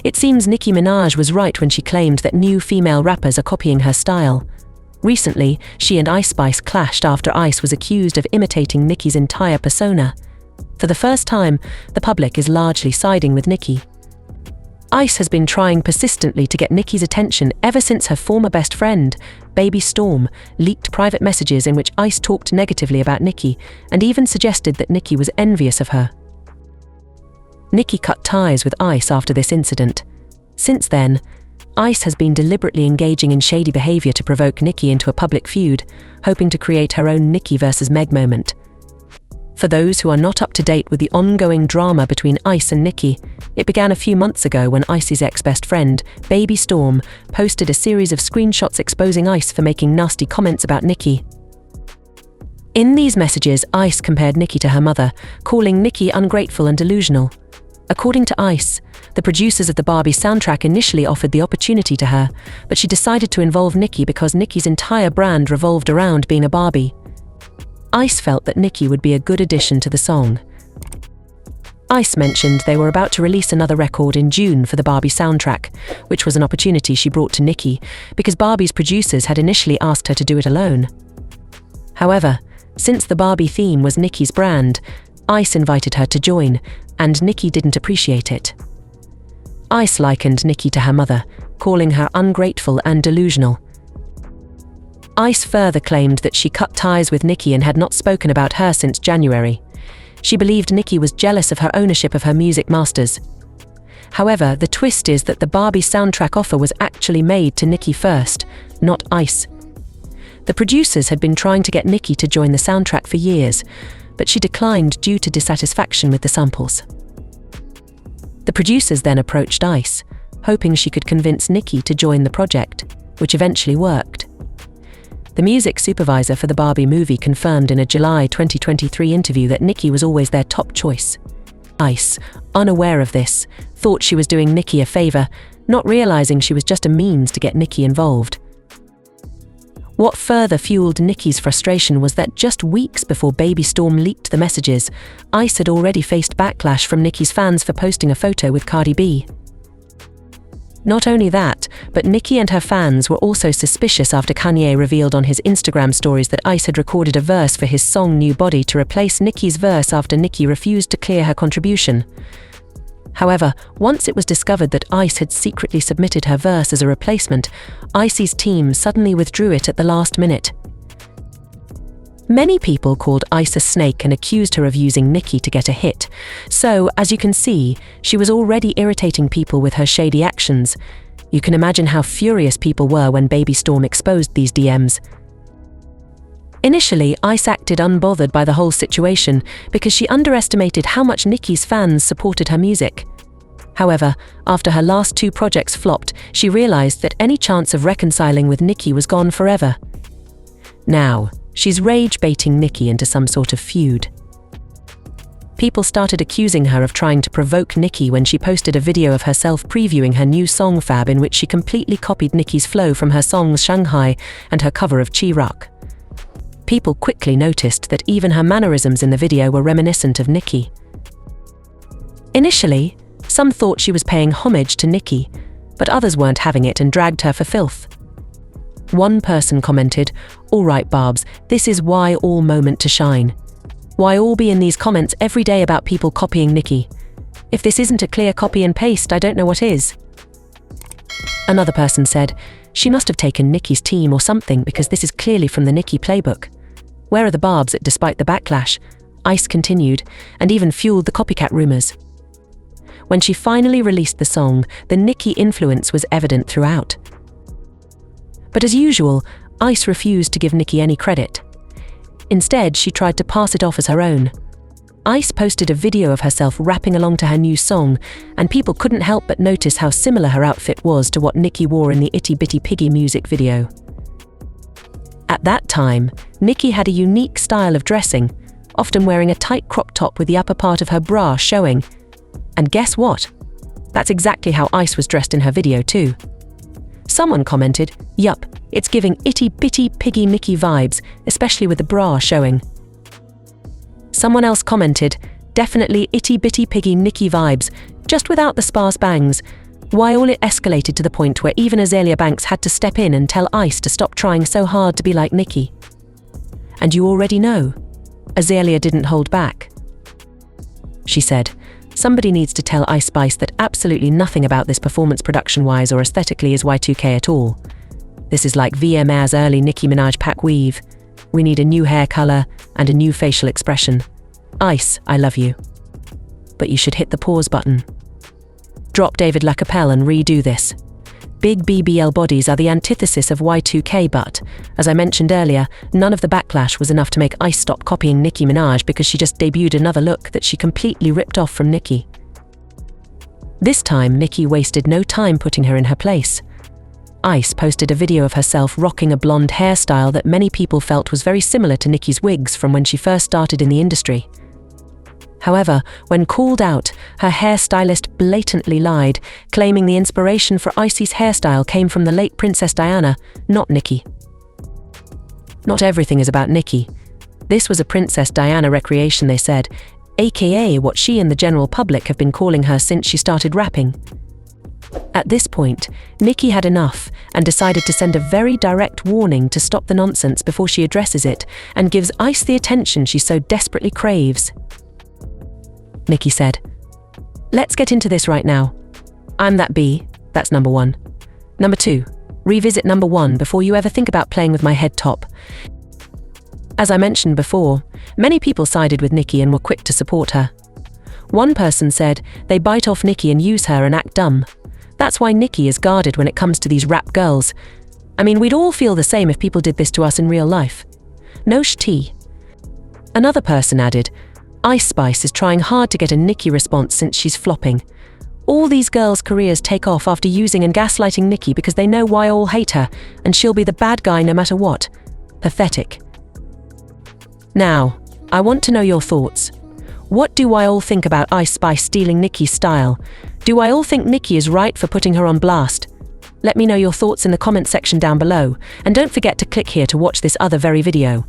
It seems Nicki Minaj was right when she claimed that new female rappers are copying her style. Recently, she and Ice Spice clashed after Ice was accused of imitating Nicki's entire persona. For the first time, the public is largely siding with Nicki. Ice has been trying persistently to get Nicki's attention ever since her former best friend, Baby Storm, leaked private messages in which Ice talked negatively about Nicki and even suggested that Nicki was envious of her. Nicki cut ties with Ice after this incident. Since then, Ice has been deliberately engaging in shady behavior to provoke Nicki into a public feud, hoping to create her own Nicki versus Meg moment. For those who are not up to date with the ongoing drama between Ice and Nicki, it began a few months ago when Ice's ex-best friend, Baby Storm, posted a series of screenshots exposing Ice for making nasty comments about Nicki. In these messages, Ice compared Nicki to her mother, calling Nicki ungrateful and delusional. According to Ice, the producers of the Barbie soundtrack initially offered the opportunity to her, but she decided to involve Nicki because Nicki's entire brand revolved around being a Barbie. Ice felt that Nicki would be a good addition to the song. Ice mentioned they were about to release another record in June for the Barbie soundtrack, which was an opportunity she brought to Nicki because Barbie's producers had initially asked her to do it alone. However, since the Barbie theme was Nicki's brand, Ice invited her to join, and Nicki didn't appreciate it. Ice likened Nicki to her mother, calling her ungrateful and delusional. Ice further claimed that she cut ties with Nicki and had not spoken about her since January. She believed Nicki was jealous of her ownership of her music masters. However, the twist is that the Barbie soundtrack offer was actually made to Nicki first, not Ice. The producers had been trying to get Nicki to join the soundtrack for years, but she declined due to dissatisfaction with the samples. The producers then approached Ice, hoping she could convince Nicki to join the project, which eventually worked. The music supervisor for the Barbie movie confirmed in a July 2023 interview that Nicki was always their top choice. Ice, unaware of this, thought she was doing Nicki a favor, not realizing she was just a means to get Nicki involved. What further fueled Nicki's frustration was that just weeks before Baby Storm leaked the messages, Ice had already faced backlash from Nicki's fans for posting a photo with Cardi B. Not only that, but Nicki and her fans were also suspicious after Kanye revealed on his Instagram stories that Ice had recorded a verse for his song New Body to replace Nicki's verse after Nicki refused to clear her contribution. However, once it was discovered that Ice had secretly submitted her verse as a replacement, Ice's team suddenly withdrew it at the last minute. Many people called Ice a snake and accused her of using Nicki to get a hit. So, as you can see, she was already irritating people with her shady actions. You can imagine how furious people were when Baby Storm exposed these DMs. Initially, Ice acted unbothered by the whole situation because she underestimated how much Nicki's fans supported her music. However, after her last two projects flopped, she realized that any chance of reconciling with Nicki was gone forever. Now, she's rage-baiting Nicki into some sort of feud. People started accusing her of trying to provoke Nicki when she posted a video of herself previewing her new song Fab, in which she completely copied Nicki's flow from her songs Shanghai and her cover of Chi Rock. People quickly noticed that even her mannerisms in the video were reminiscent of Nicki. Initially, some thought she was paying homage to Nicki, but others weren't having it and dragged her for filth. One person commented, "Alright Barbs, this is why all moment to shine. Why all be in these comments every day about people copying Nicki? If this isn't a clear copy and paste, I don't know what is." Another person said, "She must have taken Nicki's team or something because this is clearly from the Nicki playbook. Where are the Barbs?" Despite the backlash, Ice continued and even fueled the copycat rumors. When she finally released the song, the Nicki influence was evident throughout. But as usual, Ice refused to give Nicki any credit. Instead, she tried to pass it off as her own. Ice posted a video of herself rapping along to her new song, and people couldn't help but notice how similar her outfit was to what Nicki wore in the Itty Bitty Piggy music video. At that time, Nicki had a unique style of dressing, often wearing a tight crop top with the upper part of her bra showing. And guess what? That's exactly how Ice was dressed in her video too. Someone commented, "Yup, it's giving Itty Bitty Piggy Nicki vibes, especially with the bra showing." Someone else commented, "Definitely Itty Bitty Piggy Nicki vibes, just without the sparse bangs. Why all it escalated to the point where even Azalea Banks had to step in and tell Ice to stop trying so hard to be like Nicki. And you already know, Azalea didn't hold back. She said, "Somebody needs to tell Ice Spice that absolutely nothing about this performance production-wise or aesthetically is Y2K at all. This is like VMA's early Nicki Minaj pack weave. We need a new hair color and a new facial expression. Ice, I love you. But you should hit the pause button. Drop David LaCapelle and redo this. Big BBL bodies are the antithesis of Y2K, but, as I mentioned earlier, none of the backlash was enough to make Ice stop copying Nicki Minaj because she just debuted another look that she completely ripped off from Nicki. This time, Nicki wasted no time putting her in her place. Ice posted a video of herself rocking a blonde hairstyle that many people felt was very similar to Nicki's wigs from when she first started in the industry. However, when called out, her hairstylist blatantly lied, claiming the inspiration for Icy's hairstyle came from the late Princess Diana, not Nicki. Not everything is about Nicki. This was a Princess Diana recreation, they said, aka what she and the general public have been calling her since she started rapping. At this point, Nicki had enough and decided to send a very direct warning to stop the nonsense before she addresses it and gives Ice the attention she so desperately craves. Nicki said, "Let's get into this right now. I'm that B, that's number 1. Number 2, revisit number 1 before you ever think about playing with my head top." As I mentioned before, many people sided with Nicki and were quick to support her. One person said they bite off Nicki and use her and act dumb. That's why Nicki is guarded when it comes to these rap girls. I mean, we'd all feel the same if people did this to us in real life. No sh-tea. Another person added, "Ice Spice is trying hard to get a Nicki response since she's flopping. All these girls' careers take off after using and gaslighting Nicki because they know why all hate her, and she'll be the bad guy no matter what. Pathetic." Now, I want to know your thoughts. What do I all think about Ice Spice stealing Nicki's style? Do I all think Nicki is right for putting her on blast? Let me know your thoughts in the comment section down below, and don't forget to click here to watch this other very video.